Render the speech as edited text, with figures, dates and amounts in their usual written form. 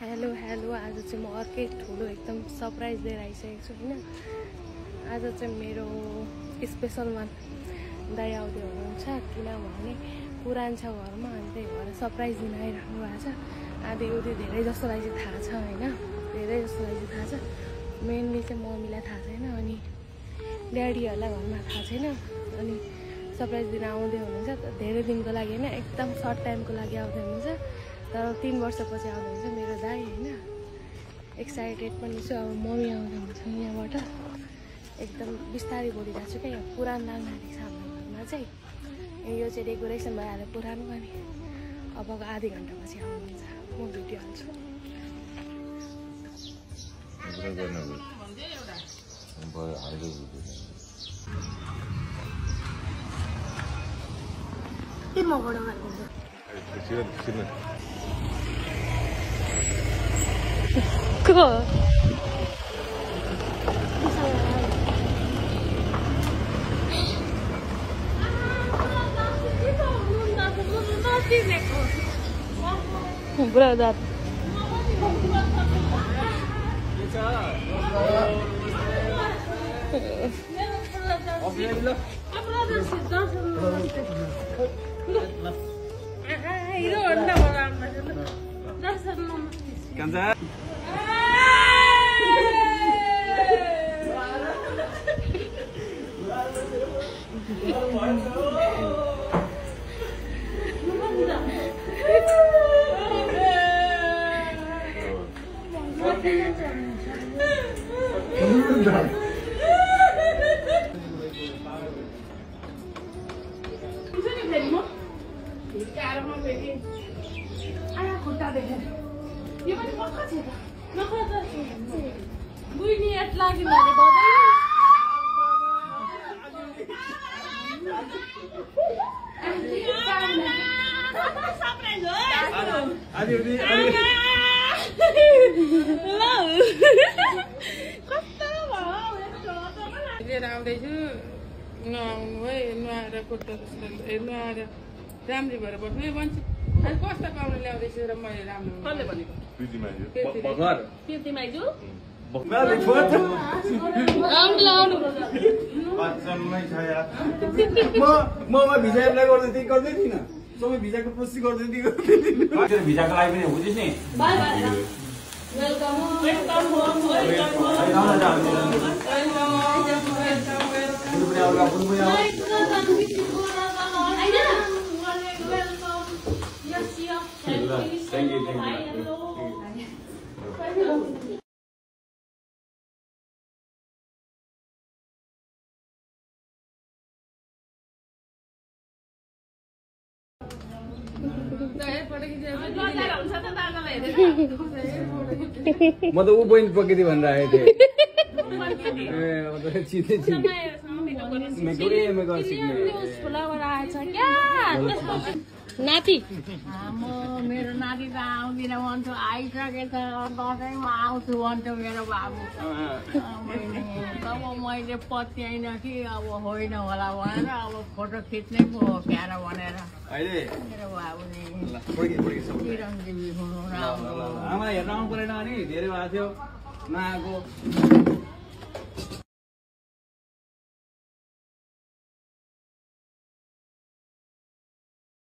Hello आज चाहिँ म अर्कै ठुलो एकदम सरप्राइज लिएर आइसकेको छु हैन। आज चाहिँ मेरो स्पेसल वान दाइ आउँदै हुनुहुन्छ, किनभने पुरान छ घरमा, अनि त्यही भएर सरप्राइज दिन आइराख्नु भएको छ। आधी उधी धेरै जसोलाई चाहिँ थाहा छ हैन, धेरै जसोलाई चाहिँ थाहा छ। मेनली चाहिँ मम्मीलाई थाहा छैन, अनि ड्याडीहरूलाई घरमा थाहा छैन। अनि सरप्राइज दिन आउँदै हुनुहुन्छ, धेरै दिनको लागि हैन, एकदम सर्ट टाइमको लागि आउँदै हुनुहुन्छ। तर 3 वर्षपछि आउनुहुन्छ मेरो दाइ हैन। एक्साइटेड पनि छु। अब मम्मी आउँदै हुन्छ यहाँबाट, एकदम बिस्तारै बोलिरहेको छु क्या। यहाँ पुरानो लाग्न आँटेको छ हाम्रो घरमा चाहिँ। यो चाहिँ डेकोरेसन भइहाल्यो पुरानो, अनि अबको आधी घन्टापछि आउनुहुन्छ। म भिडियो हाल्छु। Brother. राम्री भएर बस्नु मान्छे अनि कस्तो कामले ल्याउँदैछु र मैले राम्रो कसले भनेको ममा भिजा एप्लाई गर्दै थिइन, सबै भिजाको प्रोसेस गर्दै थिएँ। भिजाको लागि पनि बुझिस् नि। Thank you. म त ऊ पोइन्ट पक्रिँदै भनेर आएको थिएँ। नाति मेरो नाति त आउँदिन भन्छ, आइसकेछ। दसैँमा आउँछु भन्छ मेरो बाबु। तब मैले पत्याइन कि अब होइन होला भनेर अब फोटो खिच्नै पो हो क्यार भनेर मेरो बाबुले चिरञ्जीवी हुनु राम्रो। आमा हेर्न आउनु परेन अनि धेरै भएको थियो नआएको।